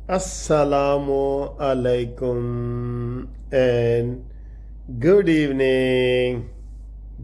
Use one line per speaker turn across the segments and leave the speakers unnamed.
Assalamu alaikum and good evening,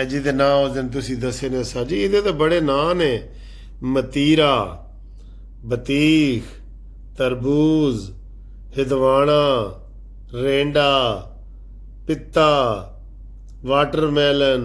ਜਿਹਦੇ ਨਾਂ ਉਸ ਦਿਨ ਤੁਸੀਂ ਦੱਸੇ ਨੇ ਸਰ ਜੀ, ਇਹਦੇ ਤਾਂ ਬੜੇ ਨਾਂ ਨੇ। ਮਤੀਰਾ, ਬਤੀਖ, ਤਰਬੂਜ਼, ਹਿਦਵਾਣਾ, ਰੇਂਡਾ, ਪਿੱਤਾ, ਵਾਟਰਮੈਲਨ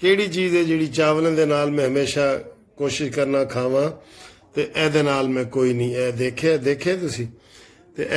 ਕਿਹੜੀ ਚੀਜ਼ ਹੈ ਜਿਹੜੀ ਚਾਵਲਾਂ ਦੇ ਨਾਲ ਮੈਂ ਹਮੇਸ਼ਾ ਕੋਸ਼ਿਸ਼ ਕਰਨਾ ਖਾਵਾਂ, ਤੇ ਇਹਦੇ ਨਾਲ ਮੈਂ ਕੋਈ ਨਹੀਂ। ਇਹ ਦੇਖੇ ਤੁਸੀਂ? ਤੇ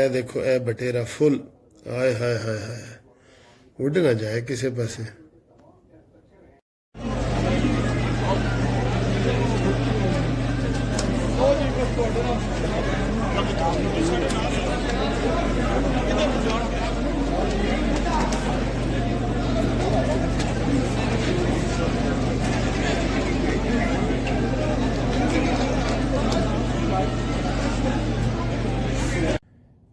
ਇਹ ਦੇਖੋ, ਇਹ ਬਟੇਰਾ ਫੁੱਲ, ਹਾਏ ਹਾਏ ਹਾਏ ਹਾਏ, ਉੱਡ ਨਾ ਜਾਏ ਕਿਸੇ ਪਾਸੇ।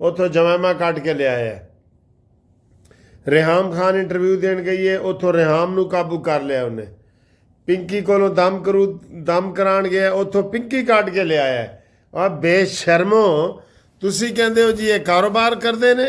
ਉੱਥੋਂ ਜਮਾਮਾ ਕੱਟ ਕੇ ਲਿਆਇਆ ਹੈ। ਰਿਹਾਮ ਖਾਨ ਇੰਟਰਵਿਊ ਦੇਣ ਗਈ ਹੈ, ਉੱਥੋਂ ਰਿਹਾਮ ਨੂੰ ਕਾਬੂ ਕਰ ਲਿਆ ਉਹਨੇ। ਪਿੰਕੀ ਕੋਲੋਂ ਦਮ ਕਰਾਉਣ ਗਿਆ, ਉੱਥੋਂ ਪਿੰਕੀ ਕੱਟ ਕੇ ਲਿਆਇਆ ਹੈ। ਆ ਬੇਸ਼ਰਮੋ, ਤੁਸੀਂ ਕਹਿੰਦੇ ਹੋ ਜੀ ਇਹ ਕਾਰੋਬਾਰ ਕਰਦੇ ਨੇ।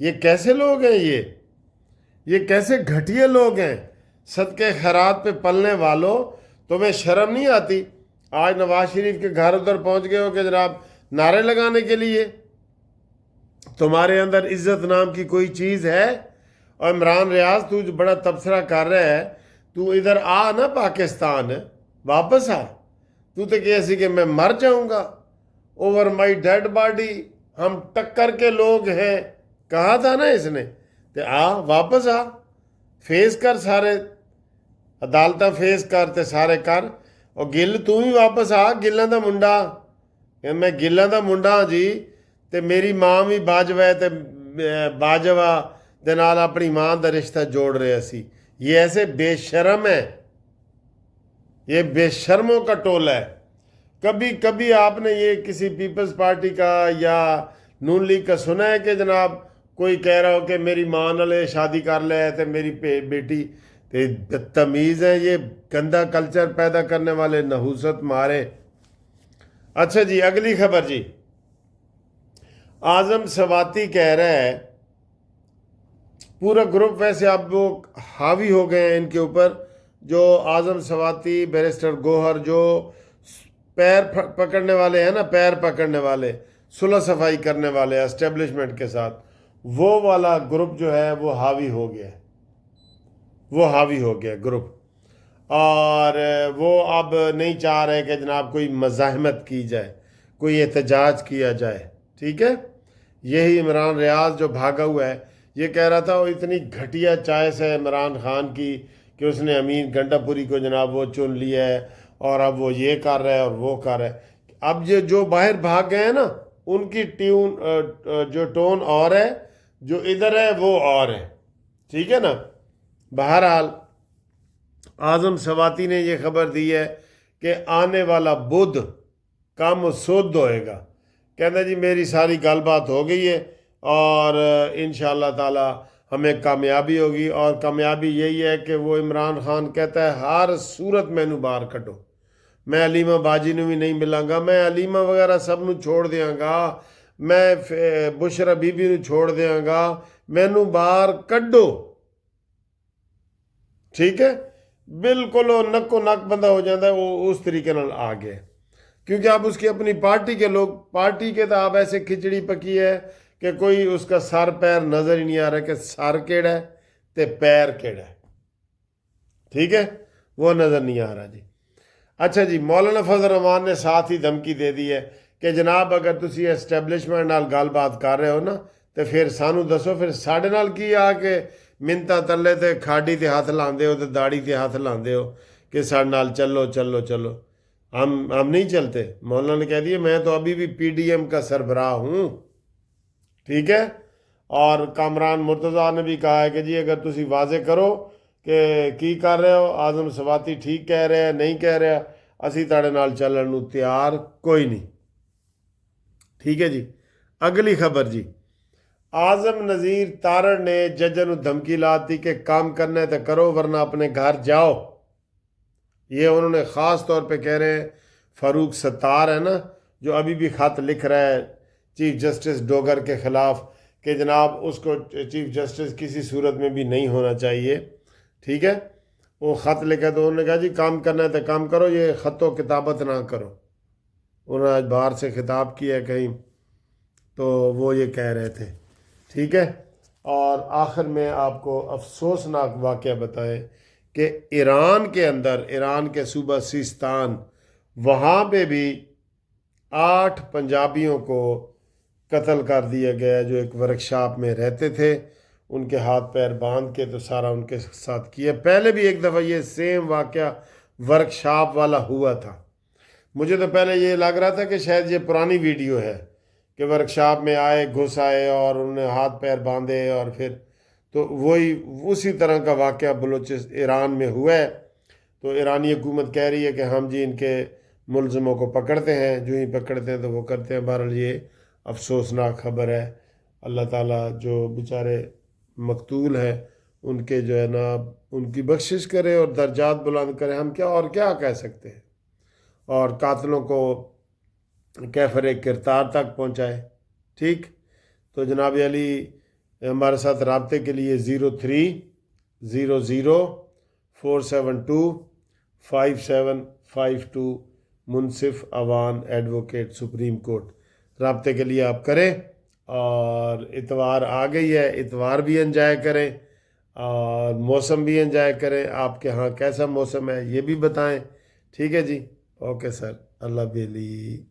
یہ کیسے لوگ ہیں؟ یہ کیسے گھٹیا لوگ ہیں؟ صدقے خیرات پہ پلنے والوں، تمہیں شرم نہیں آتی؟ آج نواز شریف کے گھر ادھر پہنچ گئے ہو کہ جناب نعرے لگانے کے لیے؟ تمہارے اندر عزت نام کی کوئی چیز ہے؟ اور عمران ریاض تو جو بڑا تبصرہ کر رہا ہے، تو ادھر آ نا، پاکستان واپس آ۔ تو کہ ایسی کہ میں مر جاؤں گا، اوور مائی ڈیڈ باڈی، ہم ٹکر کے لوگ ہیں، کہا تھا نا اس نے؟ تو واپس آ، فیس کر سارے عدالتاں، فیس کر تے سارے کر۔ اور گل تو بھی واپس آ، گلاں دا منڈا، کہ میں گلاں دا منڈا ہاں جی، تے میری ماں بھی باجوہ ہے، تے باجوہ دے نال اپنی ماں دا رشتہ جوڑ رہے سی۔ یہ ایسے بے شرم ہے، یہ بے شرموں کا ٹولہ ہے۔ کبھی کبھی آپ نے یہ کسی پیپلز پارٹی کا یا نون لیگ کا سنا ہے کہ جناب کوئی کہہ رہا ہو کہ میری ماں نالے شادی کر لے تے میری بیٹی؟ تے بدتمیز ہیں یہ، گندا کلچر پیدا کرنے والے نحوست مارے۔ اچھا جی، اگلی خبر جی، اعظم سواتی کہہ رہا ہے، پورا گروپ ویسے اب وہ حاوی ہو گئے ہیں ان کے اوپر، جو اعظم سواتی، بیرسٹر گوہر، جو پیر پکڑنے والے ہیں نا، پیر پکڑنے والے، صلح صفائی کرنے والے اسٹیبلشمنٹ کے ساتھ، وہ والا گروپ جو ہے وہ حاوی ہو گیا ہے، وہ حاوی ہو گیا گروپ، اور وہ اب نہیں چاہ رہے کہ جناب کوئی مزاحمت کی جائے، کوئی احتجاج کیا جائے، ٹھیک ہے؟ یہی عمران ریاض جو بھاگا ہوا ہے، یہ کہہ رہا تھا وہ اتنی گھٹیا چائس ہے عمران خان کی کہ اس نے امین گنڈا پوری کو جناب وہ چن لیا ہے، اور اب وہ یہ کر رہا ہے اور وہ کر رہا ہے۔ اب یہ جو باہر بھاگ گئے ہیں نا، ان کی جو ٹون اور ہے، جو ادھر ہے وہ اور ہے، ٹھیک ہے نا؟ بہرحال اعظم سواتی نے یہ خبر دی ہے کہ آنے والا بدھ کم و سود ہوئے گا۔ کہتا جی میری ساری گل بات ہو گئی ہے، اور انشاءاللہ تعالی ہمیں کامیابی ہوگی، اور کامیابی یہی ہے کہ وہ عمران خان کہتا ہے ہر صورت مینو باہر کٹو، میں علیمہ باجی نو بھی نہیں ملاں گا، میں علیمہ وغیرہ سب نو چھوڑ دیاں گا، میں بشرا بی بی نو چھوڑ دیاں گا، مینو باہر کڈو، ٹھیک ہے؟ بالکل وہ نکو نک بندہ ہو جاتا ہے، وہ اس طریقے نال آ گیا، کیونکہ اب اس کی اپنی پارٹی کے لوگ، پارٹی کے تو آپ ایسے کھچڑی پکی ہے کہ کوئی اس کا سر پیر نظر ہی نہیں آ رہا کہ سر کیڑا ہے تے پیر کیڑا ہے، ٹھیک ہے؟ وہ نظر نہیں آ رہا جی۔ اچھا جی، مولانا فضل الرحمان نے ساتھ ہی دھمکی دے دی ہے کہ جناب اگر تسی اسٹیبلشمنٹ نال گل بات کر رہے ہو نا، تو پھر سانو دسو، پھر ساڈے نال کی آ کے منتا تلے تے کھاڑی تے ہاتھ لاندے ہو تے داڑھی تے ہاتھ لاندے ہو کہ ساڈے نال چلو چلو چلو؟ ہم نہیں چلتے۔ مولانا نے کہہ دیا میں تو ابھی بھی پی ڈی ایم کا سربراہ ہوں، ٹھیک ہے؟ اور کامران مرتضیٰ نے بھی کہا ہے کہ جی اگر تسی واضح کرو کہ کی کر رہے ہو، اعظم سواتی ٹھیک کہہ رہے ہیں نہیں کہہ رہا، اسی تاڑے نال چلن نو تیار کوئی نہیں، ٹھیک ہے جی۔ اگلی خبر جی، اعظم نذیر تارڑ نے ججن دھمکی لاتی کہ کام کرنا ہے تو کرو ورنہ اپنے گھر جاؤ۔ یہ انہوں نے خاص طور پہ کہہ رہے ہیں فاروق ستار ہے نا، جو ابھی بھی خط لکھ رہا ہے چیف جسٹس ڈوگر کے خلاف کہ جناب اس کو چیف جسٹس کسی صورت میں بھی نہیں ہونا چاہیے، ٹھیک ہے؟ وہ خط لکھا تو انہوں نے کہا جی کام کرنا ہے تو کام کرو، یہ خط و کتابت نہ کرو۔ انہوں نے آج باہر سے خطاب کیا کہیں تو وہ یہ کہہ رہے تھے، ٹھیک ہے؟ اور آخر میں آپ کو افسوسناک واقعہ بتائیں کہ ایران کے اندر، ایران کے صوبہ سیستان، وہاں پہ بھی 8 پنجابیوں کو قتل کر دیا گیا جو ایک ورکشاپ میں رہتے تھے، ان کے ہاتھ پیر باندھ کے تو سارا ان کے ساتھ کیا۔ پہلے بھی ایک دفعہ یہ سیم واقعہ ورکشاپ والا ہوا تھا، مجھے تو پہلے یہ لگ رہا تھا کہ شاید یہ پرانی ویڈیو ہے کہ ورکشاپ میں آئے، گھس آئے اور انہوں نے ہاتھ پیر باندھے، اور پھر تو وہی اسی طرح کا واقعہ ایران میں ہوا ہے۔ تو ایرانی حکومت کہہ رہی ہے کہ ہم جی ان کے ملزموں کو پکڑتے ہیں، جو ہی پکڑتے ہیں تو وہ کرتے ہیں۔ بہرحال یہ افسوسناک خبر ہے۔ اللہ تعالیٰ جو بیچارے مقتول ہیں ان کے جو ہے نا ان کی بخشش کرے اور درجات بلند کرے، ہم کیا اور کیا کہہ سکتے ہیں، اور قاتلوں کو کیفر کردار تک پہنچائے، ٹھیک؟ تو جناب علی ہمارے ساتھ رابطے کے لیے 0300472572 منصف اوان ایڈوکیٹ سپریم کورٹ، رابطے کے لیے آپ کریں۔ اور اتوار آ گئی ہے، اتوار بھی انجوائے کریں اور موسم بھی انجوائے کریں۔ آپ کے ہاں کیسا موسم ہے یہ بھی بتائیں، ٹھیک ہے جی؟ اوکے سر، اللہ بیلی۔